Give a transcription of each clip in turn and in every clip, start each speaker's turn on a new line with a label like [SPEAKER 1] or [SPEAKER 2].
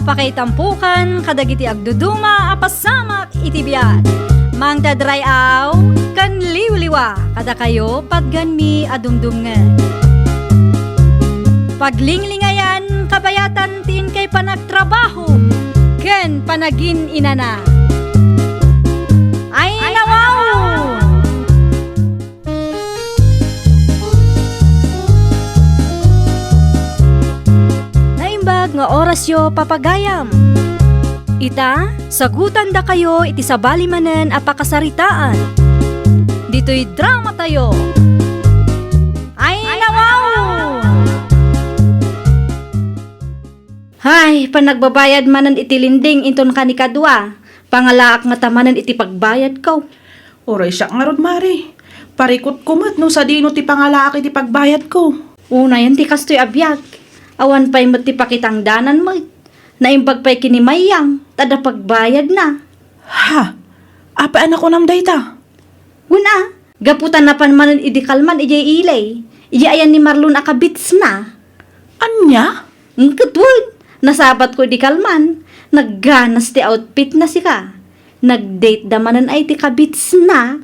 [SPEAKER 1] apakaitampukan kadagiti agduduma apasamak iti biat. Mangdadrayaw kan liwliwa kada kayo patganmi adumdumngen. Paglinglingayan kabayatan tin kay panagtrabaho ken panagin inana. Ay nawaw! Naimbag nga orasyo papagayam. Ita, sagutan da kayo iti sabali manen apakasaritaan. Dito'y drama tayo. Ay nawaw! Hay, panagbabayad manen iti linding inton kanikadwa. Pangalaak nga tamanen iti pagbayad ko.
[SPEAKER 2] Oray siya nga rod, Mari. Parikot kumat no sa dino ti pangalaak iti pagbayad ko.
[SPEAKER 1] Una yan ti kastoy abiyag. Awan pa'y mo ti pakitang danan mo. Naimbag pa'y kinimayang. Tada pagbayad na.
[SPEAKER 2] Ha? Apaan ako nam dayta?
[SPEAKER 1] Una, gaputan na panmanen iti kalman ijay ilay. Ijay ayan ni Marlon akabits na.
[SPEAKER 2] Anya?
[SPEAKER 1] Katwad, nasabat ko di kalman. Nagganas ti outfit na sika. Nagdate damanan ay ti kabits na.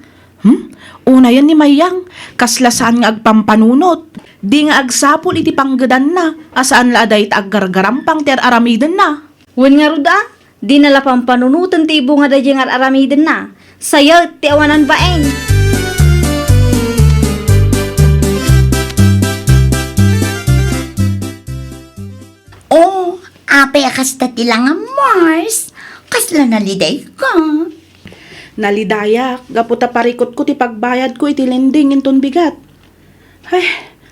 [SPEAKER 2] Una yan ni Mayang. Kaslasan nga agpampanunot. Di nga agsapol iti panggadan na. Asaan la aday aggargarampang ti aramiden na.
[SPEAKER 1] Wen nga ruda, di nala pampanunutan ti ibo nga dayi nga aramiden na. Sayat ti awanan baeng.
[SPEAKER 3] Oh, apay akasta tilang nga Mars. Kasla naliday ka.
[SPEAKER 2] Nalidayak. Gaputa parikot ko ti pagbayad ko iti lending inton bigat. Ay,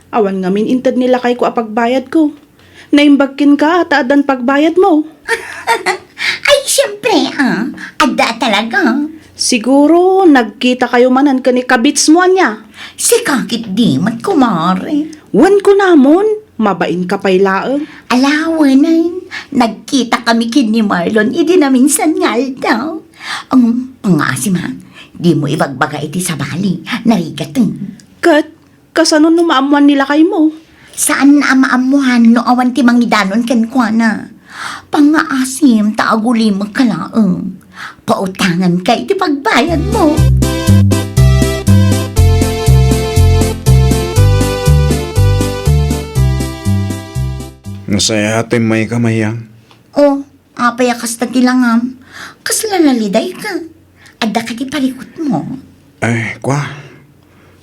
[SPEAKER 2] awan ngamin intad nila kay ko apagbayad ko. Naimbagkin ka at adan pagbayad mo.
[SPEAKER 3] Ay, siyempre Ada talaga.
[SPEAKER 2] Siguro, nagkita kayo manan kani kabits mo niya.
[SPEAKER 3] Si kakit di mat kumare.
[SPEAKER 2] Wan ko namon, mabain ka pa'y laang.
[SPEAKER 3] Alawanan, nagkita kami kin ni Marlon, idi na minsan ngal daw. Ang asim ha, di mo ibagbaga iti sa bali, narigateng.
[SPEAKER 2] Kat, kasanon no maamuan nila kay mo?
[SPEAKER 3] Saan na maamuhan no awan ti mangidanon ken kwa na? Pangaasim, taaguli magkalaang. Pautangan kay iti pagbayad mo.
[SPEAKER 4] Nasaya ate may kamayang.
[SPEAKER 3] Oh, apay akas tagilangam. Kasla naliday ka. Adda ka ti parikot mo.
[SPEAKER 4] Ay, kwa.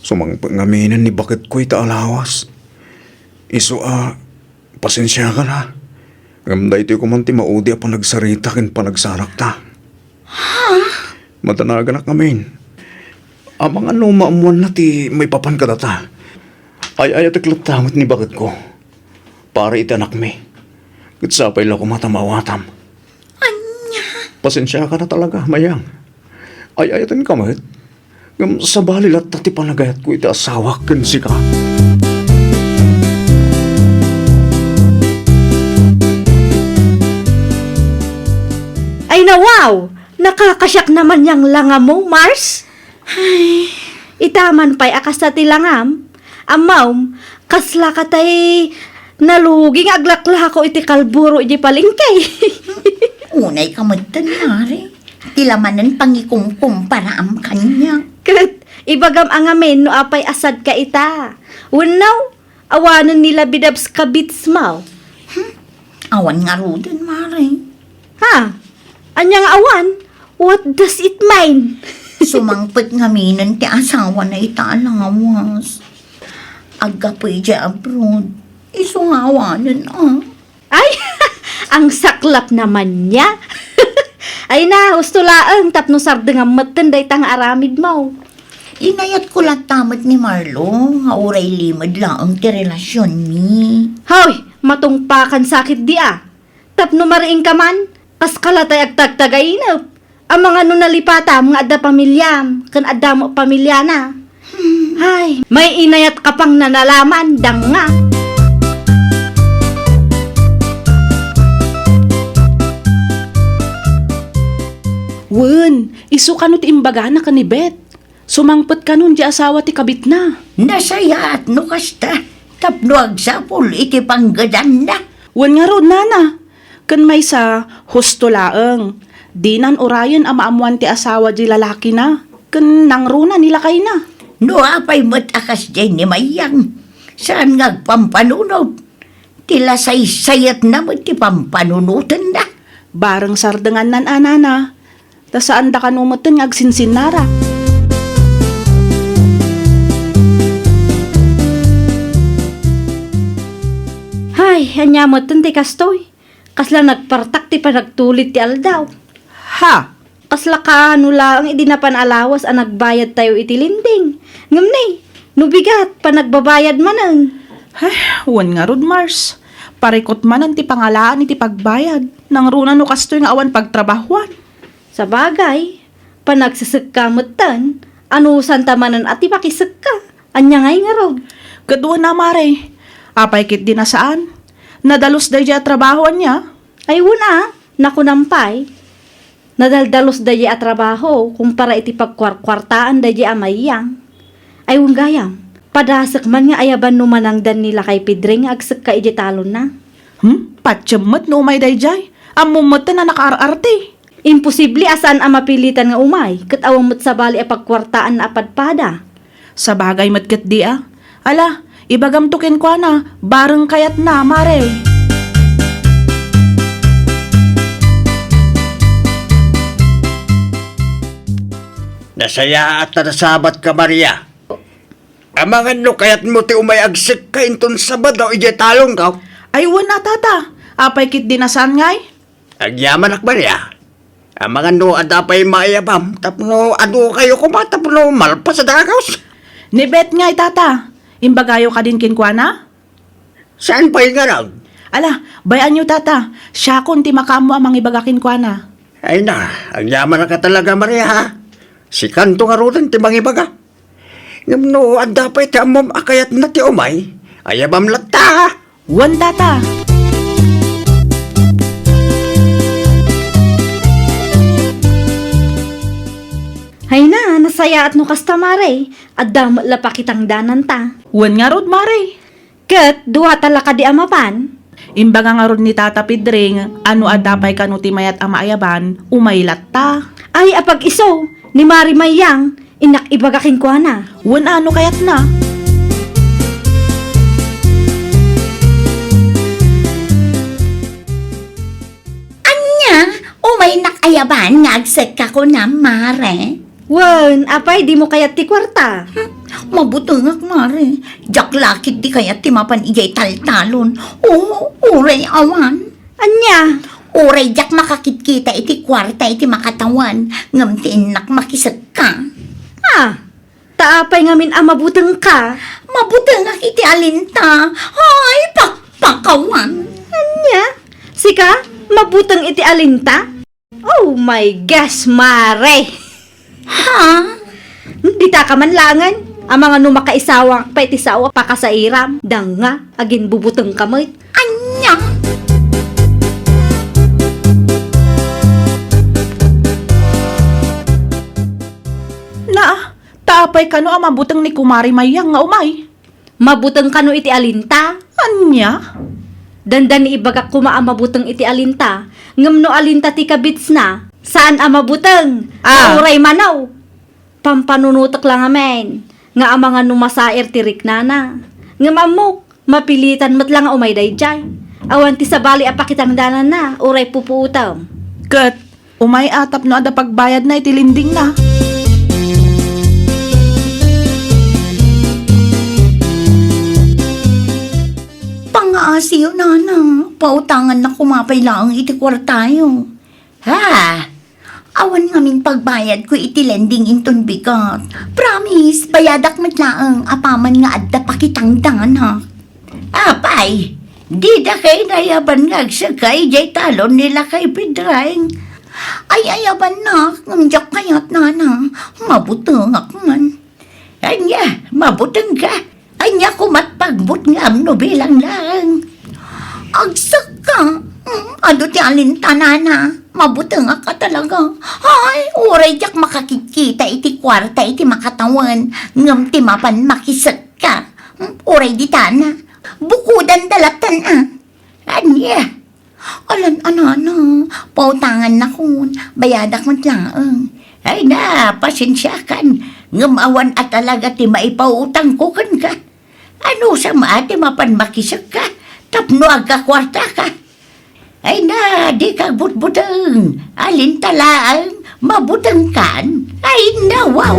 [SPEAKER 4] Sumang pangaminan ni bakit ko itaalawas. Iso pasensya ka na. Gamday ito ko man ti maudi pa nagsarita kin pa nagsarak ta.
[SPEAKER 3] Ha?
[SPEAKER 4] Matanagan na kami. Amang ano maamuan na ti may papan ka data. Ay atiklat ni bakit ko. Para itanak mi. Kitsapay lang ko matamawatam.
[SPEAKER 3] Anya?
[SPEAKER 4] Pasensya ka na talaga, mayang. Ay ayatan ka mat. Sa balilat tati panagayat ko iti asawa ken si ka.
[SPEAKER 1] Ay na wow! Nakakasyak naman yang langam mo, Mars. Ay, itaman pa'y akas na tilangam. Amaw, kasla ka tay naluging aglakla ko iti kalburo iti palingkay.
[SPEAKER 3] Unay ka magtanari. Tilamanan pangikumpum para am kanya.
[SPEAKER 1] Kat, ibagam ang amin no apay asad ka ita. Unaw, awanan nila bidabs kabits mo.
[SPEAKER 3] Awan nga rudin, Mare.
[SPEAKER 1] Ha? Anyang awan? What does it mean?
[SPEAKER 3] Sumangpit nga minan ti asawa na italawas. Agapoy di abroad. Isungawanan
[SPEAKER 1] Ay, ang saklap naman niya. Ay na, gusto laang tapno sardeng amatan day tang aramid mo.
[SPEAKER 3] Inayat ko lang tamat ni Marlo. Hauray limad lang ang ti relasyon ni.
[SPEAKER 1] Hoy, matungpakan sakit di Tapno mariing ka man, kas kalatay agtagtagainap. Ang mga nunalipata, mga adda pamilyam, kan adda mo pamilya na. Ay, may inayat ka pang nanalaman, dang nga.
[SPEAKER 2] Wen, isu kanut imbaga na kanibet. Sumangpet kanon di asawa ti kabit na.
[SPEAKER 3] Nasayat no kasta. Tapno agsapol iti panggadan na.
[SPEAKER 2] Wen nga rod, nana. Kan may sa husto laeng. Di nan orayan ang maamuan ti asawa di lalaki na. Kan nangruna nila kay na.
[SPEAKER 3] No, apay mo't akas dyan ni Mayang. Saan nga pampanunod? Tila say-sayat na mo't ti pampanunutan na.
[SPEAKER 2] Barang sardangan nan anana. Ta saan da kanumutan nga agsinsinara.
[SPEAKER 1] Hay, anyamot ti kastoy. Kasla nagpartak ti panagtulit ti aldaw.
[SPEAKER 2] Ha?
[SPEAKER 1] Kasla ka nula ang idinapan alawas ang nagbayad tayo iti linding. Ngam ni, nubigat pa nagbabayad manang.
[SPEAKER 2] Ay, wan nga rod Mars. Parikot man ang ti pangalaan iti pagbayad. Nang runa no kastoy nga awan pagtrabahuan.
[SPEAKER 1] Sa bagay, panagsasagkamutan, anusan tamanan at ipakisagka. Anya ngay nga rod.
[SPEAKER 2] Kadwa na mare. Apay kit di na saan. Nadalos day at trabahoan niya.
[SPEAKER 1] Ay wala, nakunampay. Nadaldalos dayi at trabaho kung para iti pagkwarkwartaan dayi amayang. Ay gayam, padasak man nga ayaban numanangdan nila kay Pidring agsak ka iti talon na.
[SPEAKER 2] Patsyamot no umay day jay. Amumot na nakaararte.
[SPEAKER 1] Imposible asan ang mapilitan nga umay, kat awang mo't sa bali a pagkwartaan na apadpada.
[SPEAKER 2] Sa bagay matkat di ah. Ala, ibagam tukin ko na. Barang kayat na, mare.
[SPEAKER 5] Nasaya at nasabat ka, Maria. Amangan no kayat mo ti umayagsik ka inton sabado ije talong ka.
[SPEAKER 2] Ay, wala tata. Apay kit dinasan ngay.
[SPEAKER 5] Agyaman ak, Maria. Amangan no adapay maayabam. Tapno ado kayo kumatapno malpas sa dagaws.
[SPEAKER 2] Ni Bet ngay tata. Imbagayo ka din kinkwana?
[SPEAKER 5] Saan pa yung garag?
[SPEAKER 2] Ala, bayan nyo tata. Siya kun ti makamo amang ibagakin kwana.
[SPEAKER 5] Ay na, agyaman ka talaga, Maria, ha? Si kanto nga rutan ti mangibaga. Ngam no adapay ti amom akayat na ti umay. Ayabam latta, ha?
[SPEAKER 2] Wan tata.
[SPEAKER 1] Hay na, nasaya at no kastamare, at dam lapakitang danan ta.
[SPEAKER 2] Wan nga rod mare.
[SPEAKER 1] Kat, duwa talaka di amapan.
[SPEAKER 2] Imbaga nga rod ni Tata Pidring, ano adapay kanu ti mayat ama ayaban, umaylat ta.
[SPEAKER 1] Ay, apag iso, ni Mari Mayang, inak ibagakin ko na.
[SPEAKER 2] Wan ano kayat na.
[SPEAKER 3] Anya, umay nakayaban nga agsak ka ko na, Mare.
[SPEAKER 1] Wan, apay, di mo kayat ti kwarta.
[SPEAKER 3] Mabutungak, Mare. Jak lakit di kaya timapan ijay taltalon. Oo, uray awan.
[SPEAKER 1] Anya,
[SPEAKER 3] Uray jak makakit-kita iti kwarta iti makatawan. Ngam ti inak makisag ka.
[SPEAKER 1] taapay ngamin ang mabutang ka.
[SPEAKER 3] Mabutungak iti alinta. Ay, pakpakawan.
[SPEAKER 1] Anya, sika, mabutang iti alinta? Oh my gosh, Mare.
[SPEAKER 3] Ha?
[SPEAKER 1] Di ta ka man langan. Ang mga numakaisawa pa iti sawa pa kasairam. Danga, agin bubutang kamay.
[SPEAKER 3] Anya?
[SPEAKER 2] Na, taapay kanu ang mabutang ni Kumari Mayang nga umay.
[SPEAKER 1] Mabutang kano iti alinta?
[SPEAKER 2] Anya?
[SPEAKER 1] Dandan ni ibagak kuma ang mabutang iti alinta. Ngam no alinta ti kabits na. Saan ang mabutang? Uray manaw. Pampanunutok lang amen. Nga ang mga numasair ti riknana. Ngam amok, mapilitan mat lang umay dayjay. Awan ti sabali apakitang danan na. Uray pupuutaw.
[SPEAKER 2] Kat, umay atap no ada pagbayad na itilinding na.
[SPEAKER 3] Pangaasiyo na. Pautangan na kumapay lang iti kwartayo. Ha? Awan ngamin pagbayad ko iti lending inton bigat. Promise, bayadak matlaang apaman nga adda pakitang dana. Apay, di da kay nayaban nga agsakay jay talon nila kay Pidrang. Ay ayaban na, ngamjak kayat na. Mabutang man. Anya, mabutang ka. Anya kumatpagbut nga amno bilang lang. Agsak ka. Ano ti alintanana? Mabutang ka talaga. Ay, uray jak makakikita iti kwarta iti makatawan. Ngam ti mapan makisak ka. Uray di tana. Bukudan dalatan ah. Anya. Alan, ano, pautangan na kun, bayadak mo lang. Ay na, pasensya kan, ngamawan at talaga ti maipautang ko kan ka. Ano sa maati mapanmakisag ka, tapno aga kwarta ka. Ay na, di ka butbutang, alin talaan, mabutang kan. Ay na, wow!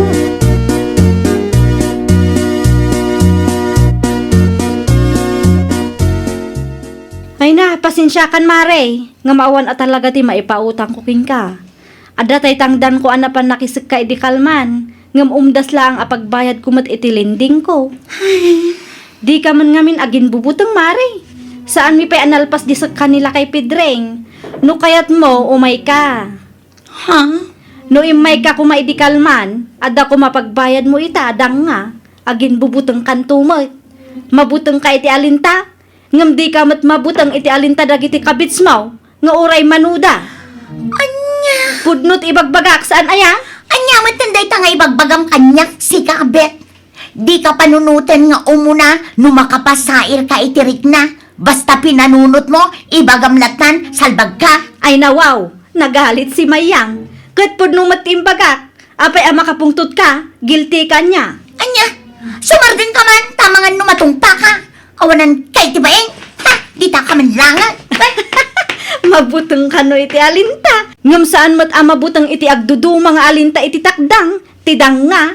[SPEAKER 1] Ay na, pasensya kan mare. Nga maawan at talaga ti maipautang ko king ka. Ada tay tangdan ko anapan nakisig ka idi kalman. Ngam umdas lang apagbayad kumat itilinding ko. Di ka man ngamin agin bubutang mare. Saan mi pa'y analpas di sa kanila kay Pedreng. No kayat mo, umay ka.
[SPEAKER 3] Ha?
[SPEAKER 1] No imay ka kuma idi kalman, ada ko mapagbayad mo ita, adang nga. Agin bubutang kantumot. Mabutang ka iti alinta. Ngam di ka mat mabutang iti alinta dagiti kabits mo, nga uray manuda.
[SPEAKER 3] Anya?
[SPEAKER 1] Pudnot ibagbagak saan aya?
[SPEAKER 3] Anya, matanday ta nga ibagbagam kanyak si kabet. Di ka panunutan nga umuna, numakapasair ka itirik na. Basta pinanunot mo, ibagamlatan, salbag ka.
[SPEAKER 1] Ay nawaw, nagalit si Mayang. Kat pudnong matimbagak, apay ama kapungtut ka, guilty ka niya.
[SPEAKER 3] Anya, sumargan ka man, tamangan numatungpa ka. Awanan kay tibaeng, ha, di ta ka man langan.
[SPEAKER 1] Mabutang kano iti alinta. Ngam saan mat amabutang iti agdudu mga alinta iti takdang, tidang nga.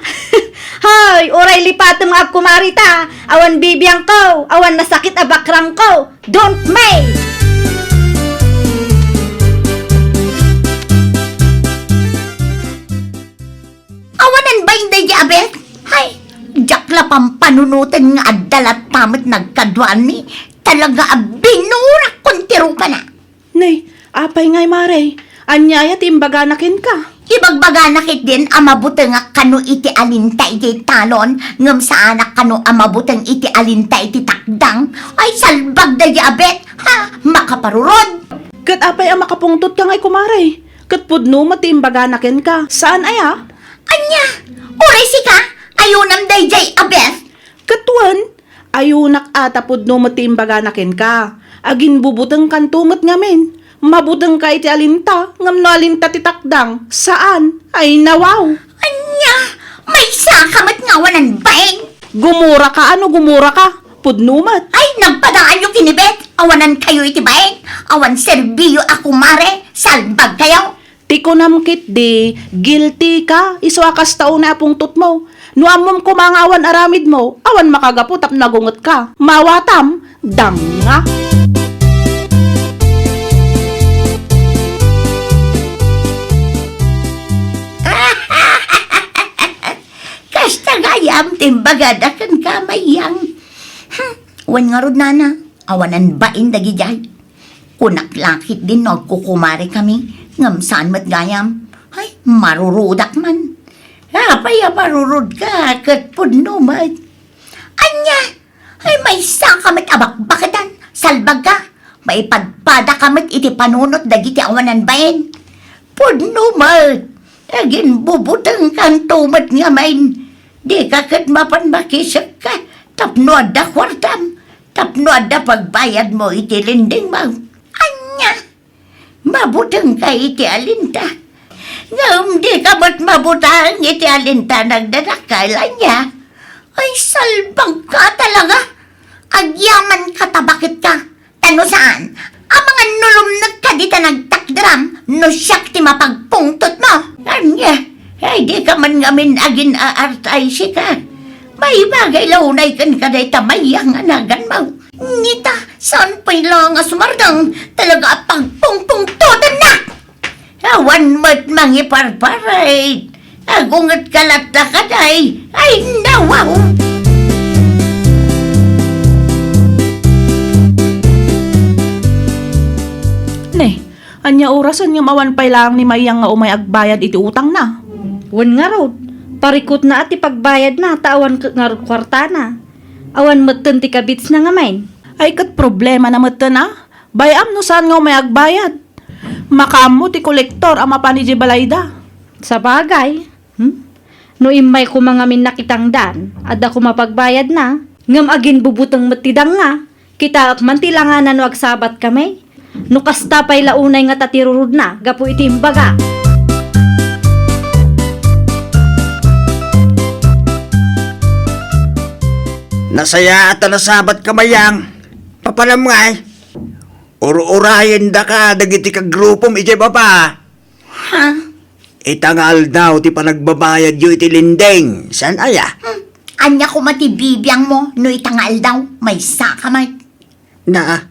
[SPEAKER 1] Hay, oray lipatam nga kumarita. Awan bibiyang ko, awan nasakit abakrang ko. Don't may!
[SPEAKER 3] Awanan ba yung dayabet? Hay, jakla pang panunutan nga adalat tamit nagkadwan ni. Talaga binurak kontiro pa na.
[SPEAKER 2] Nay, apay ngay mare. Anya ayat imbaganakin ka.
[SPEAKER 3] Ibagbaga nakit din amabutang nga kano iti alinta iti talon, ngam sa anak kano amabutang iti alinta iti takdang, ay salbag da yabet, ha, makaparurod.
[SPEAKER 2] Kat apay ang makapungtot ka ngay kumare. Kat pudno mati imbaganakin ka. Saan aya?
[SPEAKER 3] Anya, oray si ka, ayunam day jay abet.
[SPEAKER 2] Katuan, ayunak ata pudno mati imbaganakin ka. Agin bubutang kantumot ngamin. Mabutang ka iti alinta, ngam no alinta ti takdang. Saan? Ay nawaw.
[SPEAKER 3] Anya, may sakamat nga wanan baeng.
[SPEAKER 2] Gumura ka, ano gumura ka? Pudnumat.
[SPEAKER 3] Ay, nagpadaan yung kinibet, awanan kayo iti baeng. Awan serbiyo ako mare, salbag kayo.
[SPEAKER 2] Tiko namkit di, guilty ka, iswakas tao na pungtot mo. No amom kumangawan aramid mo, awan makagaputap nagungot ka. Mawatam, danga.
[SPEAKER 3] Kasta gayam, timbagada kan kamayang. Wan nga rod nana, awanan bain dagi jay. Kunak lakit din nagkukumari kami, ngam saan mat gayam. Ay, marurudak man. Apay marurud ka, kat pudno mat. Anya, ay may sakamat abakbakatan, salbag ka. May padpada kamat iti panunot dagiti awanan bain. Pudno mat, agin bubutang kang tumat nga main. Di ka kat mapanmakisag ka, tapno ada kwartam, tapno ada pagbayad mo iti linding mo. Anya, mabutang ka iti alinta. Ngam di ka mat mabutang iti alinta nagdadakala niya. Ay salbang ka talaga. Agyaman ka tabakit ka. Tano saan? Ang mga nulumnag ka di ta nagtakdram, no siyak ti mapagpungtot mo. Anya, ay di ka man ngamin agin aartay si ka. May bagay launay kan kaday tamayang anagan mo. Ngita, saan pa'y lang asumardang talaga pagpungpungtotan na? Awan mo't mangiparparay. Agungat kalat na kaday. Ay nawaw.
[SPEAKER 2] Ne, anya orasan nga mawan pay lang ni Mayang nga umay agbayad iti utang na.
[SPEAKER 1] Wan nga rod, parikot na at ipagbayad na, tawan nga rod kwarta na. Awan matan ti kabits na nga main.
[SPEAKER 2] Ay kat problema na mata na. Bayam no saan nga umay agbayad. Makamo ti kolektor ama pa ni Jibalayda.
[SPEAKER 1] Sa bagay, no imay ko mga min nakitang dan, ada ko mapagbayad na, ngam agin bubutang matidang nga, kita man tilanganan wag sabat kami. No kasta pa'y launay nga tatirurod na, gapu iti imbaga.
[SPEAKER 5] Nasaya at nasabat kamayang. Papalam nga eh. Urayin da ka, dagiti ka grupom iti baba.
[SPEAKER 3] Ha?
[SPEAKER 5] Itangal daw ti panagbabayad yu iti lindeng. San aya?
[SPEAKER 3] Anya ko matibibiyang mo, no itangal daw, may sakamay.
[SPEAKER 5] Na,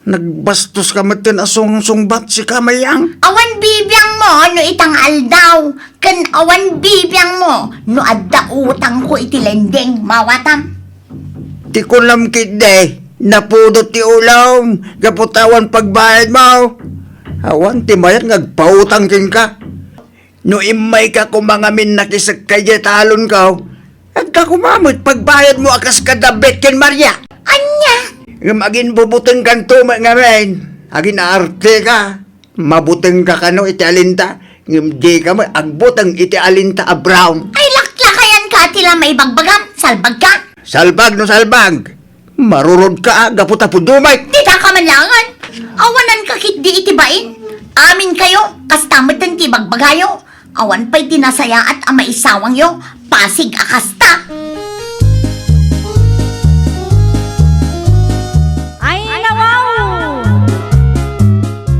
[SPEAKER 5] nagbastos ka matin asong-sungbat si kamayang.
[SPEAKER 3] Awan bibiyang mo, no itangal daw. Kan awan bibiyang mo, no adda utang ko iti lendeng, mawatam.
[SPEAKER 5] Ti kulam kide, napudot ti ulam, kaputawan pagbayad mo. Awan ti mayat ngagpautang kin ka. No imay ka kumangamin nakisag kaya talon ka. At ka kumamot pagbayad mo akas kadabet kin Maria.
[SPEAKER 3] Anya?
[SPEAKER 5] Ngam agin bubuteng kan tuma ngamin. Agin arte ka. Mabuteng ka kano iti alinta. Ngam di ka mo agbuteng iti alinta a brown.
[SPEAKER 3] Ay laklakayan ka tila may bagbagam, salbag ka.
[SPEAKER 5] Salbag no salbag. Marurod ka gaputa po dumay.
[SPEAKER 3] Tita ka manlangan. Awanan ka kit di itibain. Amin kayo, kastamatan ti bagbagayo. Awan pa'y tinasaya at amaisawang yo. Pasig akasta.
[SPEAKER 1] Ay, nawaw!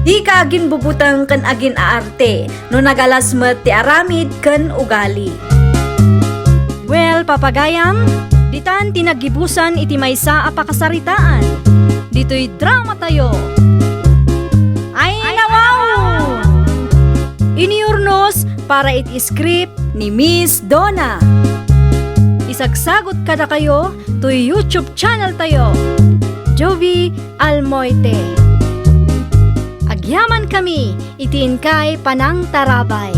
[SPEAKER 1] Di ka agin bubutang kan agin aarte, no nagalasmet ti aramid kan ugali. Well, papagayam, ditan tinagibusan iti maysa a pakasaritaan. Dito'y drama tayo. Ay, nawaw! Iniurnos para iti script ni Miss Donna. Isagsagot kada kayo to YouTube channel tayo, Jovi Almoite. Agyaman kami, itiin kay Panang Tarabay.